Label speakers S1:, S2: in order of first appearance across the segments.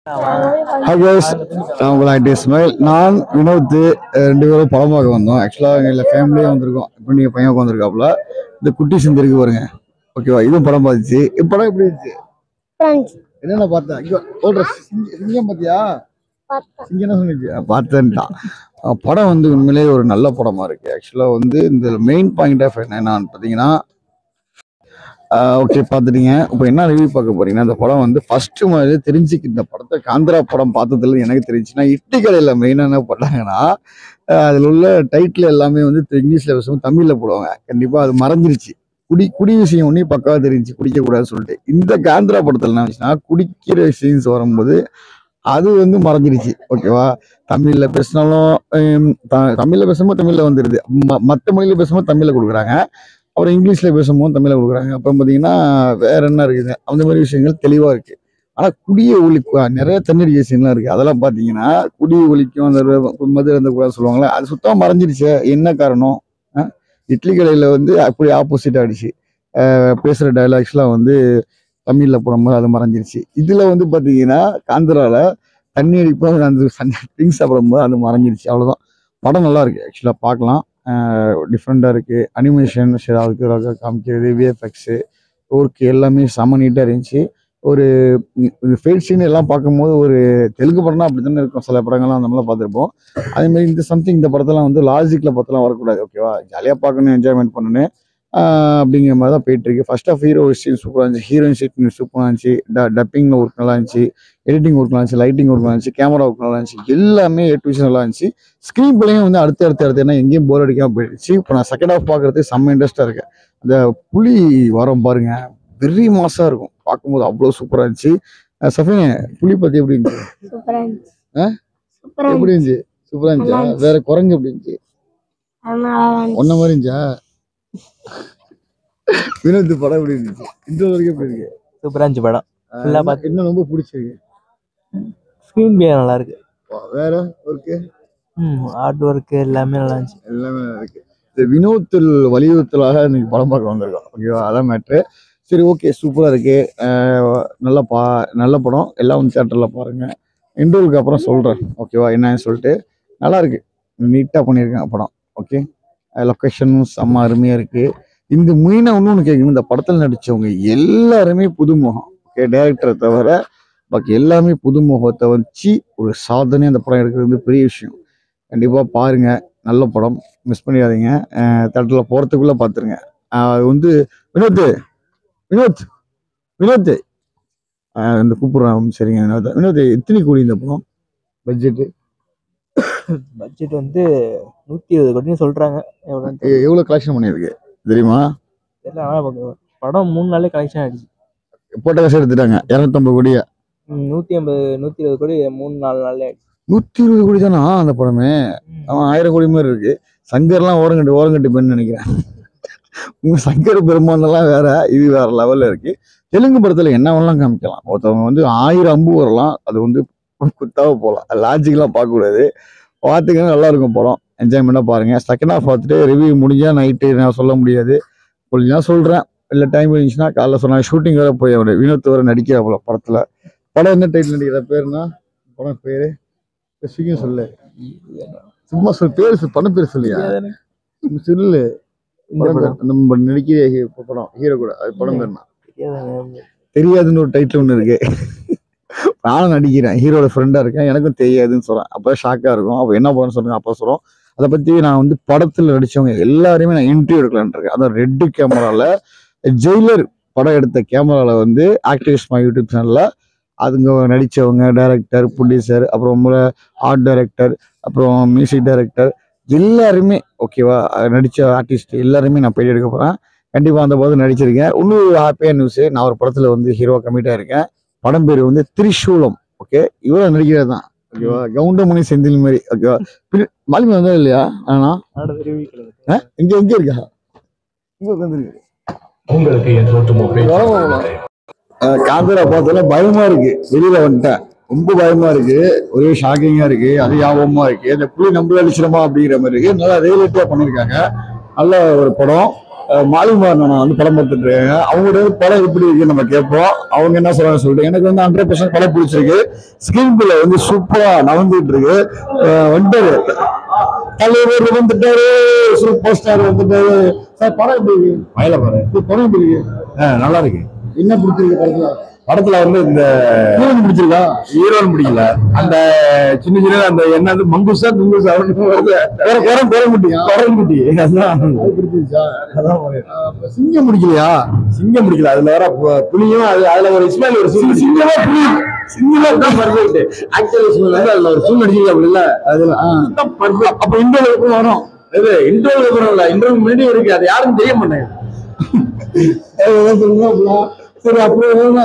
S1: Hi guys, நான் உங்களை இஸ்மாயில். நான் வினோத் ரெண்டு பேரும் படம் பார்க்க வந்தோம். ஆக்சுவலாக எங்கள் ஃபேமிலியாக வந்திருக்கோம். இப்போ நீங்கள் பையன் உட்காந்துருக்காப்புல இந்த குட்டி சிந்திருக்கு பாருங்க. ஓகேவா, இதுவும் படம் பார்த்துச்சு. இப்படம் எப்படி இருந்துச்சு? என்னென்ன பார்த்தேன்? சிங்கம் பார்த்தியா? சிங்கம் என்ன சொன்னிச்சு? பார்த்தேன்ட்டான். படம் வந்து உண்மையிலேயே ஒரு நல்ல படமா இருக்கு. ஆக்சுவலாக வந்து இந்த மெயின் பாயிண்ட் ஆஃப் என்னன்னு பார்த்தீங்கன்னா, ஓகே பார்த்துட்டீங்க. இப்போ என்ன ரிவ்யூ பார்க்க போறீங்கன்னா, இந்த படம் வந்து ஃபர்ஸ்ட் மாதிரி தெரிஞ்சுக்கு இந்த படத்தை காந்திரா படம் பார்த்ததுல எனக்கு தெரிஞ்சுன்னா, இட்லி கடையில் மெயினாக என்ன பண்ணாங்கன்னா, அதில் உள்ள டைட்டில் எல்லாமே வந்து இங்கிலீஷில் பேசும்போது தமிழில் போடுவாங்க. கண்டிப்பாக அது மறைஞ்சிருச்சு. குடி விஷயம் ஒன்றே பக்காவாக தெரிஞ்சு குடிக்கக்கூடாதுன்னு சொல்லிட்டு. இந்த காந்திரா படத்தில் என்ன ஆச்சுன்னா, குடிக்கிற சீன்ஸ் வரும்போது அது வந்து மறைஞ்சிருச்சு. ஓகேவா, தமிழில் பேசினாலும் தமிழில் பேசும்போது தமிழில் வந்துடுது, மற்ற மொழியில் பேசும்போது தமிழில் கொடுக்குறாங்க, அப்புறம் இங்கிலீஷில் பேசும்போது தமிழில் கொடுக்குறாங்க. அப்புறம் பார்த்தீங்கன்னா வேற என்ன இருக்குது, அந்த மாதிரி விஷயங்கள் தெளிவாக இருக்கு. ஆனால் குடியை ஒழிக்கும் நிறைய தண்ணீர் சீன்லாம் இருக்கு. அதெல்லாம் பார்த்தீங்கன்னா குடியை ஒழிக்கும், அந்த மது இருந்தக்கூடாது சொல்லுவாங்களே, அது சுத்தமாக மறைஞ்சிருச்சு. என்ன காரணம்? இட்லி கடையில் வந்து அப்படி ஆப்போசிட் ஆகிடுச்சு. பேசுகிற டைலாக்ஸ்லாம் வந்து தமிழில் போடும்போது அது மறைஞ்சிருச்சு. இதில் வந்து பார்த்தீங்கன்னா காந்திராவில் தண்ணி அடிப்போம், அந்த ட்ரிங்க்ஸ் சாப்பிடும்போது அது மறைஞ்சிருச்சு. அவ்வளோதான். படம் நல்லா இருக்கு. ஆக்சுவலாக பார்க்கலாம். டிஃப்ரெண்ட்டாக இருக்குது. அனிமேஷன் அதுக்கு காமிக்கிறது, விஎஃப்எக்ஸு, ஒர்க்கு எல்லாமே செம்ம நீட்டாக இருந்துச்சு. ஒரு ஃபைட் சீன் எல்லாம் பார்க்கும்போது ஒரு தெலுங்கு படம்னா அப்படி தானே இருக்கும். சில படங்கள்லாம் அந்த மாதிரிலாம் பார்த்துருப்போம். அதேமாதிரி இந்த சம்திங் இந்த படத்தெல்லாம் வந்து லாஜிக்கில் பார்த்தெல்லாம் வரக்கூடாது. ஓகேவா, ஜாலியாக பார்க்கணும், என்ஜாய்மெண்ட் பண்ணணும் அப்படிங்கிற மாதிரி தான் போயிட்டுருக்கு. ஃபர்ஸ்ட் ஆஃப் ஹீரோ சீன் சூப்பராக இருந்துச்சு, ஹீரோயின் சீன் சூப்பராக இருந்துச்சு, டப்பிங்கில் ஒர்க் நல்லா இருந்துச்சு, எடிட்டிங் ஒர்க் நல்லா இருந்துச்சு, லைட்டிங் ஒர்க் நல்லா இருந்துச்சு, கேமரா ஒர்க் நல்லா இருந்துச்சு, எல்லாமே நல்லா இருந்துச்சு. ஸ்க்ரீன் பிள்ளையும் வந்து அடுத்து ஏன்னா எங்கேயும் போர் அடிக்காமல் போயிடுச்சு. இப்போ நான் செகண்ட் ஹாஃப் பார்க்குறதுக்கு செம்ம இன்ட்ரெஸ்ட்டாக இருக்கேன். அந்த புலி வரம் பாருங்க, வெரி மாசாக இருக்கும் பார்க்கும்போது, அவ்வளோ சூப்பராக இருந்துச்சு. சஃபினே, புலி பற்றி எப்படி இருந்துச்சு? எப்படி இருந்துச்சு? சூப்பராக இருந்துச்சா? வேற குரங்கு எப்படி இருந்துச்சு? ஒன்ன மாதிரி இருந்துச்சா? வினோத் படம் எப்படி இருந்துச்சு? இந்த வரைக்கும் எப்படி இருக்கு?
S2: சூப்பரா இருந்துச்சு படம்.
S1: என்ன ரொம்ப பிடிச்சிருக்கு?
S2: ஸ்கிரீன் பிளே நல்லா இருக்கு.
S1: வேற ஒர்க்கு,
S2: ஆர்ட் ஒர்க் எல்லாமே நல்லா இருந்துச்சு.
S1: எல்லாமே நல்லா இருக்கு. இந்த வினோத்தில் வலியுறுத்தலாக இன்னைக்கு படம் பார்க்க வந்திருக்கோம். ஓகேவா, அதான் மேட்ரு. சரி, ஓகே, சூப்பராக இருக்கு. நல்ல படம். எல்லாம் வந்து தியேட்டரில் பாருங்க. இன்டர்வலுக்கு அப்புறம் சொல்கிறேன். ஓகேவா, என்னன்னு சொல்லிட்டு. நல்லா இருக்கு, நீட்டாக பண்ணியிருக்காங்க படம். ஓகே, லொக்கேஷனும் செம்ம அருமையாக இருக்கு. இந்த மெயினாக ஒன்று கேட்கணும், இந்த படத்தில் நடித்தவங்க எல்லாருமே புதுமுகம். ஓகே, டைரக்டரை தவிர பாக்கி எல்லாமே புதுமுகத்தை வச்சு ஒரு சாதனை அந்த படம் எடுக்கிறது வந்து பெரிய விஷயம். கண்டிப்பாக பாருங்க, நல்ல படம், மிஸ் பண்ணிடாதீங்க. தேட்டரில் போகிறதுக்குள்ளே பார்த்துருங்க. அது வந்து வினோத் இந்த கூப்பிட்றான். சரிங்க வினோத், எத்தனை கோடி இந்த படம் பட்ஜெட்டு?
S2: பட்ஜெட் வந்து 120 கோடின்னு சொல்றாங்க.
S1: எவ்வளோ கலெக்ஷன் பண்ணியிருக்கு தெரியுமா?
S2: தெரியல, ஆனால் படம் 3 நாளே கலெக்ஷன் ஆயிடுச்சு.
S1: போட்ட காசு எடுத்துட்டாங்க 250 கோடியா?
S2: 120 கோடி 3-4 நாள்ல ஆயிடுச்சு.
S1: 120 கோடி தானா அந்த படமே? அவன் 1000 கோடி மாதிரி இருக்கு. சங்கர்லாம் ஓரங்கட்டி பெண் நினைக்கிறேன். சங்கர் பெருமானெல்லாம் வேற, இது வேற லெவல்ல இருக்கு. தெலுங்கு படத்துல என்ன வேணாலும் காமிக்கலாம். ஒருத்தவங்க வந்து 1000 அம்பு வரலாம், அது வந்து குத்தாவ போகலாம். லாஜிக்கெல்லாம் பார்க்கக்கூடாது. பார்த்துக்கணும், நல்லா இருக்கும் படம். என்ஜாய்மெண்ட்டாக பாருங்க. செகண்ட் ஹாஃப் பார்த்துட்டு ரிவ்யூ முடிஞ்சா நைட்டு நான் சொல்ல முடியாது, நான் சொல்றேன். இல்லை டைம் இருந்துச்சுன்னா காலைல சொன்னாங்க. ஷூட்டிங் வேற போய் அவரு வினோத் வர நடிக்கிற படத்துல. படம் என்ன டைட்டில் நடிக்கிற பேருனா? படம் பேரு சீக்கிரம் சொல்லு. சும்மா சொல், பேரு படம் பேர் சொல்லியா? சொல்லு. நம்ம நடிக்கிற படம் ஹீரோ கூட, அது படம் பேருனா தெரியாதுன்னு ஒரு டைட்டில் ஒன்று இருக்கு. நானும் நடிக்கிறேன், ஹீரோட ஃப்ரெண்டா இருக்கேன், எனக்கும் தெரியாதுன்னு சொல்றேன். அப்போ ஷாக்கா இருக்கும். அப்போ என்ன படம்னு சொல்லுங்க, அப்போ சொல்றோம். அதை பத்தி நான் வந்து படத்துல நடிச்சவங்க எல்லாருமே நான் இன்டர்வியூ எடுக்கலான் இருக்கேன். அதான் ரெட் கேமரால ஜெயிலர் படம் எடுத்த கேமரால வந்து ஆக்டிவிஸ்ட் மை யூடியூப் சேனல்ல அதுங்க நடித்தவங்க, டைரக்டர், ப்ரொடியூசர், அப்புறம் ஆர்ட் டைரக்டர், அப்புறம் மியூசிக் டைரக்டர் எல்லாருமே, ஓகேவா, நடித்த ஆர்டிஸ்ட் எல்லாருமே நான் பேட்டி எடுக்க போகிறேன். கண்டிப்பாக அந்த படத்தில் நடிச்சிருக்கேன். இன்னொரு ஹாப்பியான நியூஸு, நான் ஒரு படத்தில் வந்து ஹீரோவாக கமிட் ஆகிருக்கேன். படம் பேர் வந்து திரிசூலம். ஓகே, இவரை நடிக்கிறது தான். ஓகேவா, கவுண்டமணி செந்தில் மாதிரி. ஓகேவா, மாலிமா வந்தா இல்லையா? ஆனா எங்க இருக்கா? இங்க உட்காந்துருக்கு. காந்திரா பார்த்ததுல பயமா இருக்கு. வெளியில வந்துட்டேன், ரொம்ப பயமா இருக்கு. ஒரே ஷாக்கிங்கா இருக்கு, அது யாபமா இருக்கு. இந்த புலி நம்மள அடிச்சிடமா அப்படிங்கிற மாதிரி இருக்கு. நல்லா ரியலிட்டியா பண்ணிருக்காங்க. நல்ல ஒரு படம். மாலிமார் நான் வந்து படம் பார்த்துட்டு இருக்காங்க. அவங்களோட படம் எப்படி இருக்கு நம்ம கேட்போம். அவங்க என்ன சொல்றாங்க சொல்லிட்டு எனக்கு வந்து 100% படம் பிடிச்சிருக்கு. ஸ்கிரீன் பிளே வந்து சூப்பரா நவந்துட்டு இருக்கு. வந்துட்டாரு தலைவர் வந்துட்டாரு, சூப்பர் ஸ்டார் வந்துட்டாரு. சார் படம் எப்படி இருக்கு? மயில பாரு படம் எப்படி இருக்கு? நல்லா இருக்கு. என்ன பிடிச்சிருக்கு படத்துல? படத்துல வந்து இந்த ஹீரோன் பிடிச்சிருக்கா? ஹீரோன் பிடிக்கல. அந்த சின்ன சின்ன அந்த என்னது மங்குசா குங்குசா குரங்குட்டி அதான் பிடிச்சிருச்சா? அதான் சிங்கம் பிடிக்கலையா? சிங்கம் பிடிக்கல. அதுல வர புலியும் அதுல ஒரு இஸ்மாயில் ஒரு சிங்கமா புலி சிங்கமா தான் பர்ஃபெக்ட். ஆக்சுவலி வந்து அதுல ஒரு சூன் அடிச்சிருக்கா அப்படி இல்ல? அதுல பர்ஃபெக்ட். அப்ப இன்டர்வியூ வரும். இது இன்டர்வியூ வரும் இல்ல, இன்டர்வியூ முன்னாடி இருக்கு. அது யாரும் தெரிய மாட்டாங்க. சரி அப்புறம்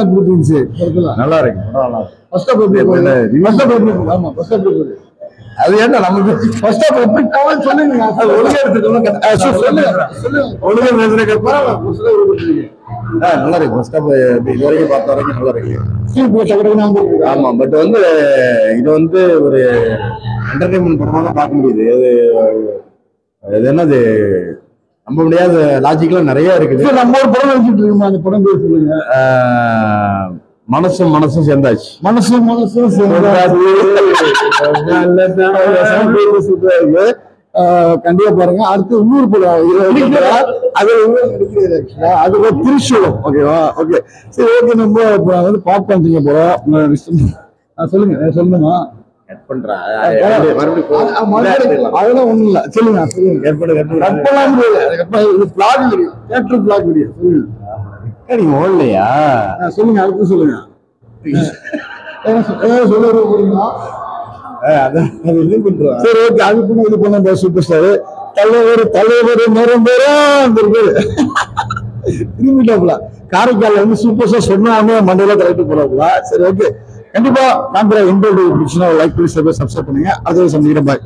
S1: நல்லா இருக்கு. அது ஏன்னா நமக்கு சொல்லுங்க நல்லா இருக்கு. ஃபர்ஸ்ட் ஆஃப் இது வரைக்கும் பார்த்த வரைக்கும் நல்லா இருக்கு. ஆமா, பட் வந்து இது வந்து ஒரு என்டர்டைன்மெண்ட் படமா தான் பார்க்க முடியுது. இது என்னது நம்ப முடியாத லாஜிக்லாம் நிறைய இருக்குது. நம்ம ஒரு படம் வச்சுட்டு இருக்கோம். அந்த படம் பேர் சொல்லுங்க. மனசும் சேர்ந்தாச்சு. மனசும் சேர்ந்தாச்சு. கண்டிப்பா பாருங்க. அடுத்து இன்னொரு படம் அது திருச்சூலம். ஓகேவா? ஓகே சரி ஓகே. நம்ம வந்து பாப்கார்ன் திங்க போறோம். சொல்லுமா அதெல்லாம் ஒண்ணும் இல்ல. சொல்லுங்க நீங்க ஓடலையா? சொல்லுங்க அடுத்து சொல்லுங்க. சரி ஓகே. அதுக்கு இது பண்ண சூப்பர் ஸ்டார் தலைவர் திரும்பிட்டாப்ல. காரைக்கால வந்து சூப்பர் ஸ்டார் சொன்னாங்க மண்டல கரெக்ட் போறாப்ல. சரி ஓகே. கண்டிப்பா காந்திரா இன்டர்வியூ பிடிச்சுன்னா லைக் பண்ணி சப்ஸ்கிரைப் பண்ணுங்க. அதை சந்திக்கிறேன். பாய்.